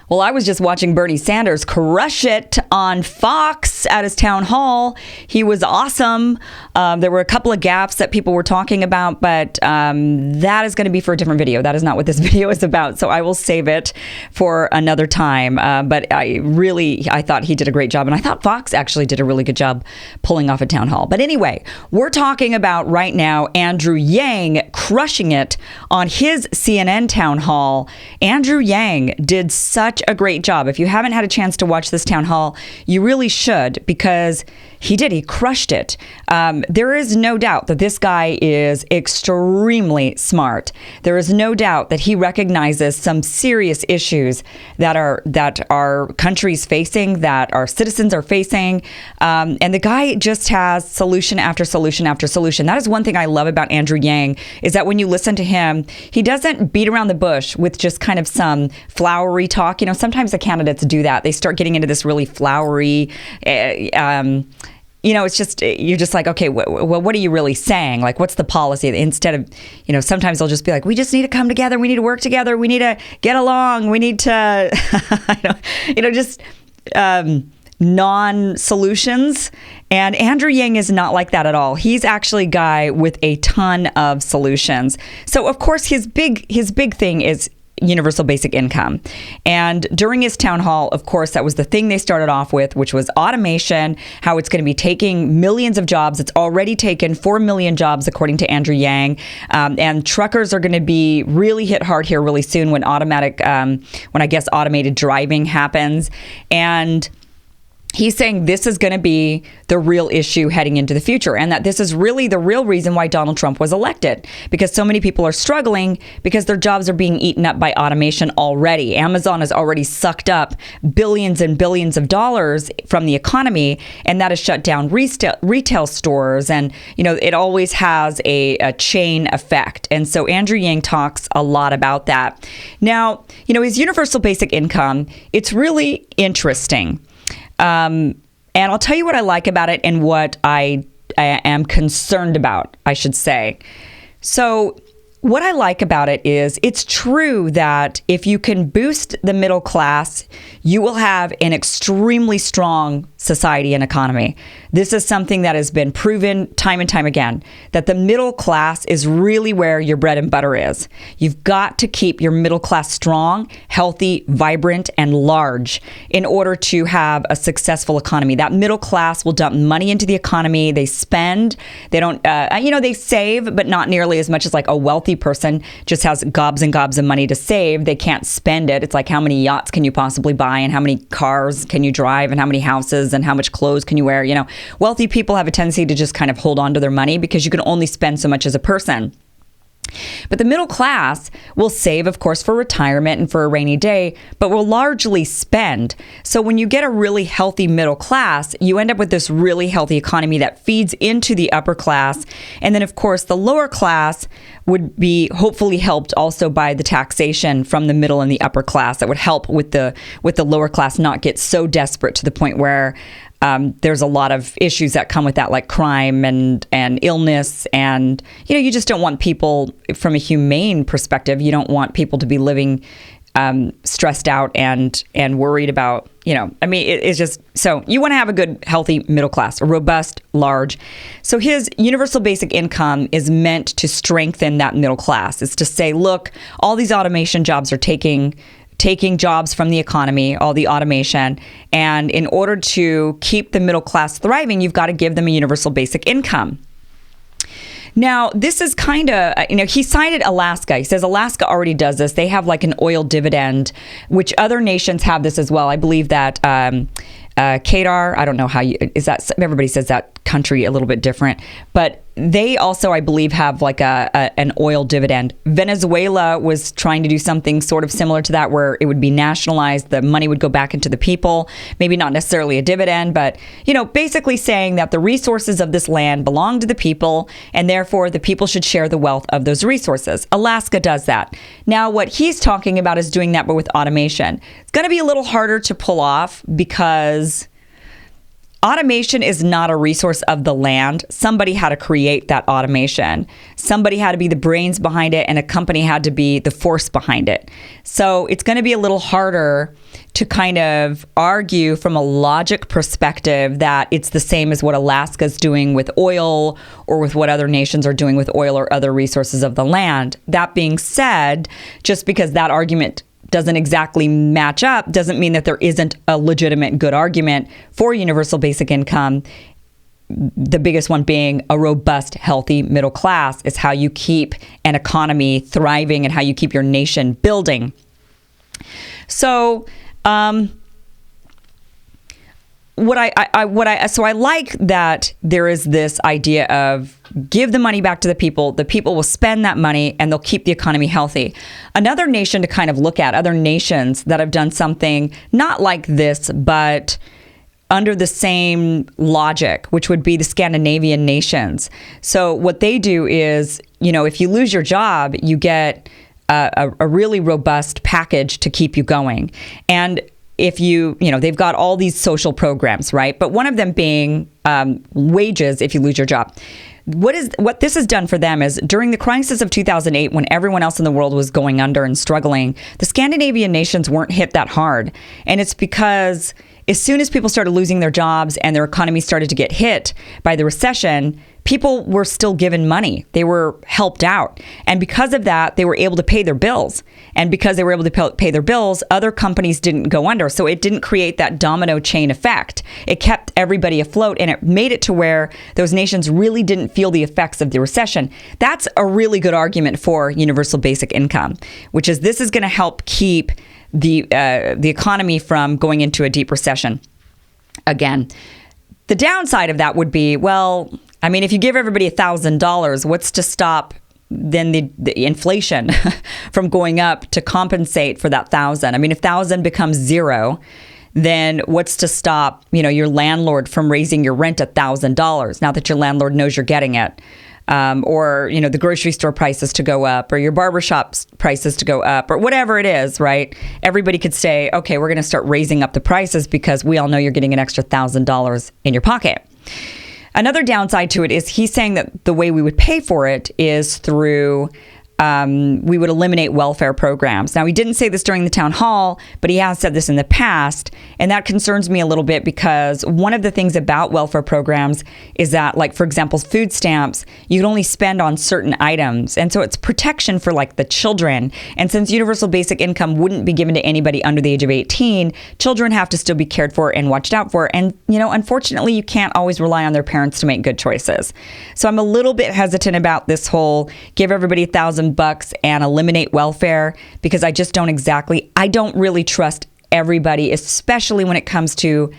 Well, I was just watching Bernie Sanders crush it on Fox at his town hall. He was awesome. There were a couple of gaps that people were talking about, but that is going to be for a different video. That is not what this video is about. So I will save it for another time. But I thought he did a great job. And I thought Fox actually did a really good job pulling off a town hall. But anyway, we're talking about right now Andrew Yang crushing it on his CNN town hall. Andrew Yang did such a great job. If you haven't had a chance to watch this town hall, you really should, because he crushed it. There is no doubt that this guy is extremely smart. There is no doubt that he recognizes some serious issues that our country's facing, that our citizens are facing. And the guy just has solution after solution after solution. That is one thing I love about Andrew Yang, is that when you listen to him, he doesn't beat around the bush with just kind of some flowery talk. You know, sometimes the candidates do that. They start getting into this really flowery, it's just, you're just like, okay, well, what are you really saying? Like, what's the policy? Instead of, sometimes they'll just be like, we just need to come together. We need to work together. We need to get along. We need to, non-solutions. And Andrew Yang is not like that at all. He's actually a guy with a ton of solutions. So, of course, his big thing is universal basic income. And during his town hall, of course, that was the thing they started off with, which was automation, how it's going to be taking millions of jobs. It's already taken 4 million jobs, according to Andrew Yang. And truckers are going to be really hit hard here really soon when automated driving happens. And he's saying this is going to be the real issue heading into the future, and that this is really the real reason why Donald Trump was elected, because so many people are struggling because their jobs are being eaten up by automation already. Amazon has already sucked up billions and billions of dollars from the economy, and that has shut down retail stores. And, it always has a chain effect. And so Andrew Yang talks a lot about that. Now, his universal basic income, it's really interesting. And I'll tell you what I like about it and what I am concerned about, I should say. So what I like about it is it's true that if you can boost the middle class, you will have an extremely strong society and economy. This is something that has been proven time and time again, that the middle class is really where your bread and butter is. You've got to keep your middle class strong, healthy, vibrant, and large in order to have a successful economy. That middle class will dump money into the economy. They spend. They don't, they save, but not nearly as much as like a wealthy person just has gobs and gobs of money to save. They can't spend it. It's like, how many yachts can you possibly buy, and how many cars can you drive, and how many houses, and how much clothes can you wear? Wealthy people have a tendency to just kind of hold on to their money because you can only spend so much as a person. But the middle class will save, of course, for retirement and for a rainy day, but will largely spend. So when you get a really healthy middle class, you end up with this really healthy economy that feeds into the upper class. And then, of course, the lower class would be hopefully helped also by the taxation from the middle and the upper class. That would help with the lower class not get so desperate to the point where there's a lot of issues that come with that, like crime and illness. And, you just don't want people, from a humane perspective, you don't want people to be living stressed out and worried about, it's just, so you want to have a good, healthy middle class, a robust, large. So his universal basic income is meant to strengthen that middle class. It's to say, look, all these automation jobs are taking jobs from the economy, all the automation. And in order to keep the middle class thriving, you've got to give them a universal basic income. Now, this is kind of, he cited Alaska. He says Alaska already does this. They have like an oil dividend, which other nations have this as well. I believe that Qatar, I don't know how everybody says that country a little bit different, but they also, I believe, have like an oil dividend. Venezuela was trying to do something sort of similar to that, where it would be nationalized. The money would go back into the people. Maybe not necessarily a dividend, but, basically saying that the resources of this land belong to the people, and therefore the people should share the wealth of those resources. Alaska does that. Now, what he's talking about is doing that, but with automation. It's going to be a little harder to pull off because automation is not a resource of the land. Somebody had to create that automation. Somebody had to be the brains behind it, and a company had to be the force behind it. So it's going to be a little harder to kind of argue from a logic perspective that it's the same as what Alaska's doing with oil or with what other nations are doing with oil or other resources of the land. That being said, just because that argument doesn't exactly match up doesn't mean that there isn't a legitimate good argument for universal basic income. The biggest one being a robust, healthy middle class is how you keep an economy thriving and how you keep your nation building. So, So I like that there is this idea of give the money back to the people will spend that money, and they'll keep the economy healthy. Another nation to kind of look at, other nations that have done something not like this, but under the same logic, which would be the Scandinavian nations. So what they do is, if you lose your job, you get a really robust package to keep you going. And if they've got all these social programs, right? But one of them being wages if you lose your job. What this has done for them is during the crisis of 2008, when everyone else in the world was going under and struggling, the Scandinavian nations weren't hit that hard. And it's because as soon as people started losing their jobs and their economy started to get hit by the recession, people were still given money. They were helped out. And because of that, they were able to pay their bills. And because they were able to pay their bills, other companies didn't go under. So it didn't create that domino chain effect. It kept everybody afloat, and it made it to where those nations really didn't feel the effects of the recession. That's a really good argument for universal basic income, which is this is going to help keep the economy from going into a deep recession again. The downside of that would be, well, I mean, if you give everybody $1,000, what's to stop then the inflation from going up to compensate for that 1,000? I mean, if 1,000 becomes zero, then what's to stop, your landlord from raising your rent $1,000 now that your landlord knows you're getting it? Or, the grocery store prices to go up, or your barbershop prices to go up, or whatever it is, right? Everybody could say, okay, we're going to start raising up the prices because we all know you're getting an extra $1,000 in your pocket. Another downside to it is he's saying that the way we would pay for it is through we would eliminate welfare programs. Now, he didn't say this during the town hall, but he has said this in the past. And that concerns me a little bit because one of the things about welfare programs is that, like, for example, food stamps, you can only spend on certain items. And so it's protection for, like, the children. And since universal basic income wouldn't be given to anybody under the age of 18, children have to still be cared for and watched out for. And, unfortunately, you can't always rely on their parents to make good choices. So I'm a little bit hesitant about this whole give everybody $1,000 and eliminate welfare, because I just I don't really trust everybody, especially when it comes to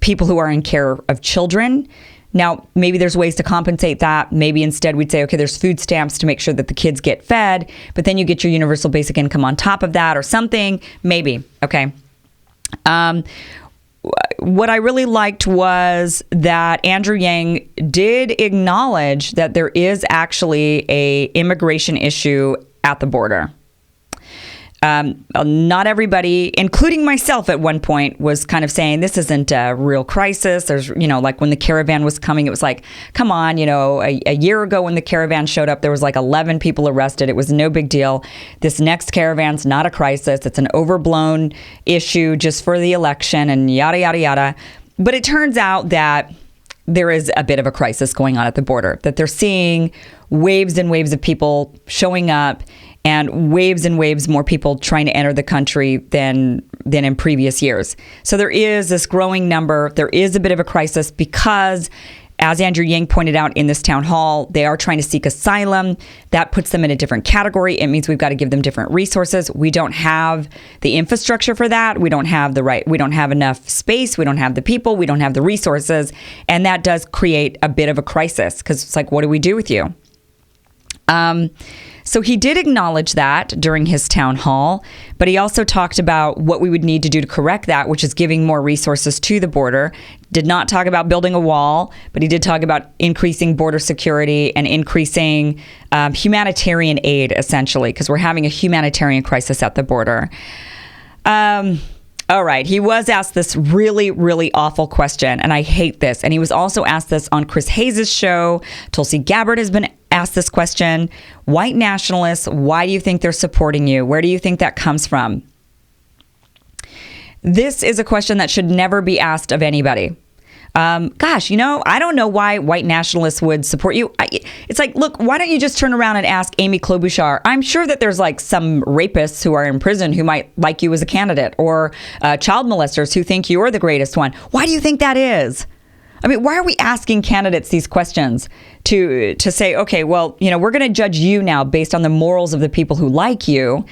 people who are in care of children. Now, maybe there's ways to compensate that. Maybe instead we'd say, okay, there's food stamps to make sure that the kids get fed, but then you get your universal basic income on top of that or something. Maybe. Okay. What I really liked was that Andrew Yang did acknowledge that there is actually a immigration issue at the border. Not everybody, including myself at one point, was kind of saying this isn't a real crisis. There's, like when the caravan was coming, it was like, come on, a year ago when the caravan showed up, there was like 11 people arrested. It was no big deal. This next caravan's not a crisis. It's an overblown issue just for the election and yada, yada, yada. But it turns out that there is a bit of a crisis going on at the border, that they're seeing waves and waves of people showing up and waves and waves more people trying to enter the country than in previous years. So there is this growing number. There is a bit of a crisis because, as Andrew Yang pointed out in this town hall, they are trying to seek asylum. That puts them in a different category. It means we've got to give them different resources. We don't have the infrastructure for that. We don't have we don't have enough space. We don't have the people. We don't have the resources. And that does create a bit of a crisis because it's like, what do we do with you? So he did acknowledge that during his town hall, but he also talked about what we would need to do to correct that, which is giving more resources to the border. Did not talk about building a wall, but he did talk about increasing border security and increasing humanitarian aid, essentially, because we're having a humanitarian crisis at the border. All right. He was asked this really, really awful question, and I hate this. And he was also asked this on Chris Hayes' show. Tulsi Gabbard has been asked this question. White nationalists, why do you think they're supporting you? Where do you think that comes from? This is a question that should never be asked of anybody. I don't know why white nationalists would support you. It's like, look, why don't you just turn around and ask Amy Klobuchar? I'm sure that there's like some rapists who are in prison who might like you as a candidate, or child molesters who think you're the greatest one. Why do you think that is? I mean, why are we asking candidates these questions to say, okay, well, we're going to judge you now based on the morals of the people who like you,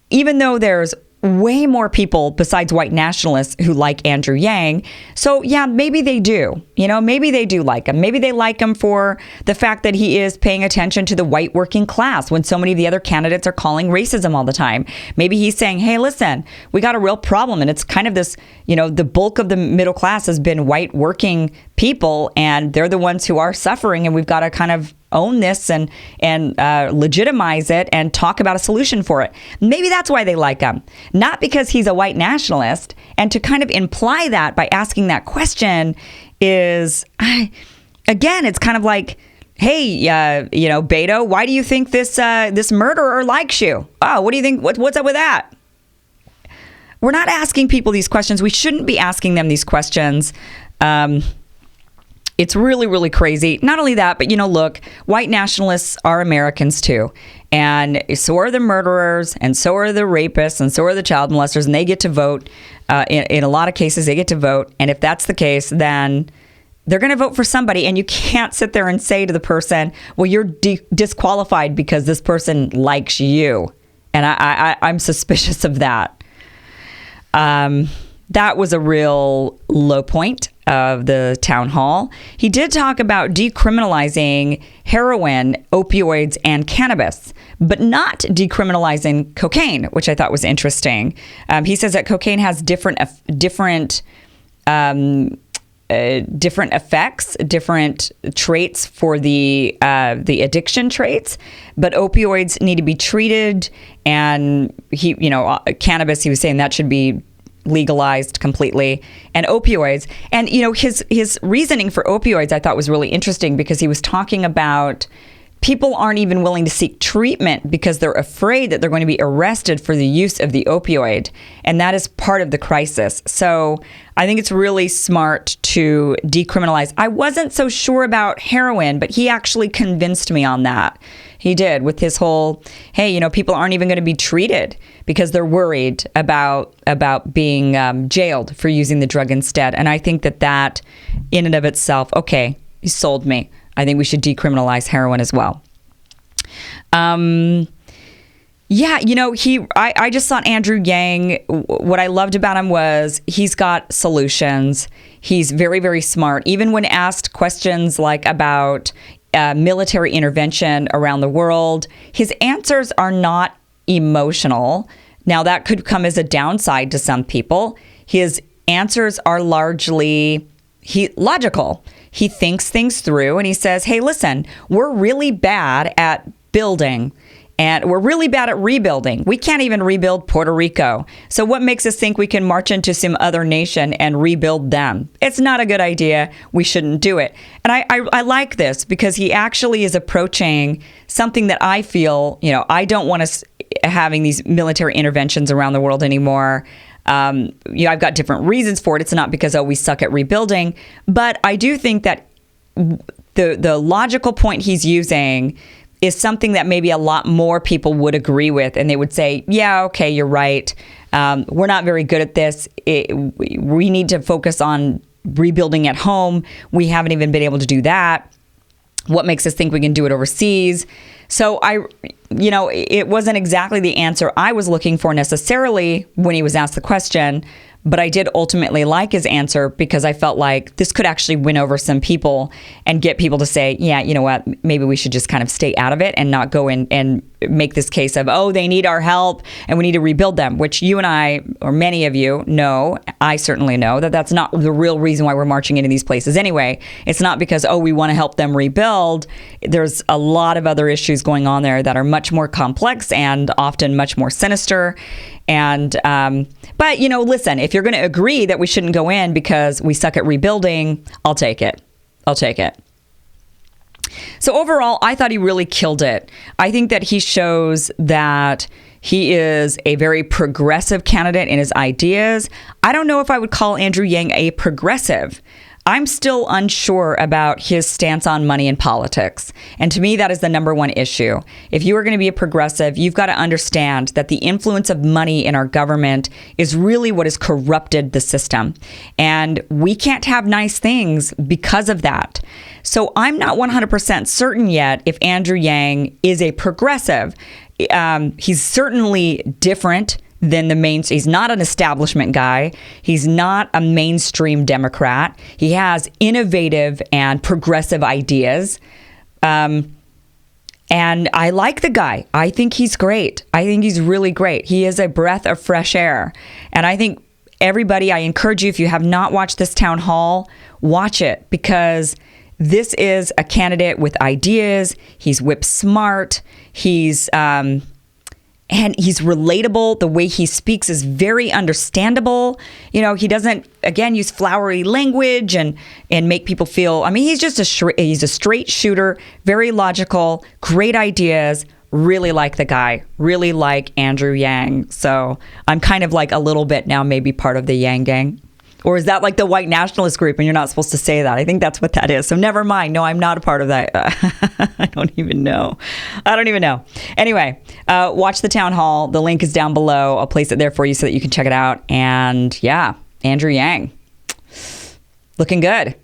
even though there's way more people besides white nationalists who like Andrew Yang. So yeah, maybe they do. Maybe they do like him. Maybe they like him for the fact that he is paying attention to the white working class when so many of the other candidates are calling racism all the time. Maybe he's saying, hey, listen, we got a real problem. And it's kind of this, the bulk of the middle class has been white working people, and they're the ones who are suffering. And we've got to kind of own this and legitimize it and talk about a solution for it. Maybe that's why they like him. Not because he's a white nationalist. And to kind of imply that by asking that question is, again, it's kind of like, hey, Beto, why do you think this murderer likes you? Oh, what do you think? What's up with that? We're not asking people these questions. We shouldn't be asking them these questions. It's really, really crazy. Not only that, but, look, white nationalists are Americans too. And so are the murderers, and so are the rapists, and so are the child molesters, and they get to vote. In a lot of cases, they get to vote. And if that's the case, then they're going to vote for somebody. And you can't sit there and say to the person, well, you're disqualified because this person likes you. And I'm suspicious of that. That was a real low point of the town hall. He did talk about decriminalizing heroin, opioids, and cannabis, but not decriminalizing cocaine, which I thought was interesting. He says that cocaine has different effects, different traits for the addiction traits, but opioids need to be treated, and cannabis, he was saying that should be legalized completely, and opioids. And, his reasoning for opioids I thought was really interesting, because he was talking about people aren't even willing to seek treatment because they're afraid that they're going to be arrested for the use of the opioid. And that is part of the crisis. So I think it's really smart to decriminalize. I wasn't so sure about heroin, but he actually convinced me on that. He did, with his whole, hey, people aren't even going to be treated because they're worried about being jailed for using the drug instead. And I think that in and of itself, okay, he sold me. I think we should decriminalize heroin as well. I just thought Andrew Yang, what I loved about him was he's got solutions. He's very, very smart. Even when asked questions like about military intervention around the world, his answers are not emotional. Now, that could come as a downside to some people. His answers are largely logical. He thinks things through, and he says, hey, listen, we're really bad at building, and we're really bad at rebuilding. We can't even rebuild Puerto Rico. So what makes us think we can march into some other nation and rebuild them? It's not a good idea. We shouldn't do it. And I like this, because he actually is approaching something that I feel, I don't want us having these military interventions around the world anymore. I've got different reasons for it. It's not because, we suck at rebuilding. But I do think that the logical point he's using is something that maybe a lot more people would agree with. And they would say, yeah, okay, you're right. We're not very good at this. We need to focus on rebuilding at home. We haven't even been able to do that. What makes us think we can do it overseas? So it wasn't exactly the answer I was looking for necessarily when he was asked the question, but I did ultimately like his answer, because I felt like this could actually win over some people and get people to say, yeah, you know what, maybe we should just kind of stay out of it and not go in and make this case of, they need our help and we need to rebuild them, which you and I, or many of you know, I certainly know that that's not the real reason why we're marching into these places anyway. It's not because, we want to help them rebuild. There's a lot of other issues going on there that are much more complex and often much more sinister. And, but, you know, listen, if you're going to agree that we shouldn't go in because we suck at rebuilding, I'll take it. I'll take it. So overall, I thought he really killed it. I think that he shows that he is a very progressive candidate in his ideas. I don't know if I would call Andrew Yang a progressive. I'm still unsure about his stance on money in politics. And to me, that is the number one issue. If you are going to be a progressive, you've got to understand that the influence of money in our government is really what has corrupted the system. And we can't have nice things because of that. So I'm not 100% certain yet if Andrew Yang is a progressive. He's certainly different than he's not an establishment guy. He's not a mainstream Democrat. He has innovative and progressive ideas. And I like the guy. I think he's great. I think he's really great. He is a breath of fresh air. And I think everybody, I encourage you, if you have not watched this town hall, watch it, because this is a candidate with ideas. He's whip smart. And he's relatable. The way he speaks is very understandable. You know, he doesn't, again, use flowery language and make people feel, I mean, he's just he's a straight shooter, very logical, great ideas. Really like the guy, really like Andrew Yang. So I'm kind of like a little bit now maybe part of the Yang gang. Or is that like the white nationalist group and you're not supposed to say that? I think that's what that is. So never mind. No, I'm not a part of that. I don't even know. Anyway, watch the town hall. The link is down below. I'll place it there for you so that you can check it out. And yeah, Andrew Yang. Looking good.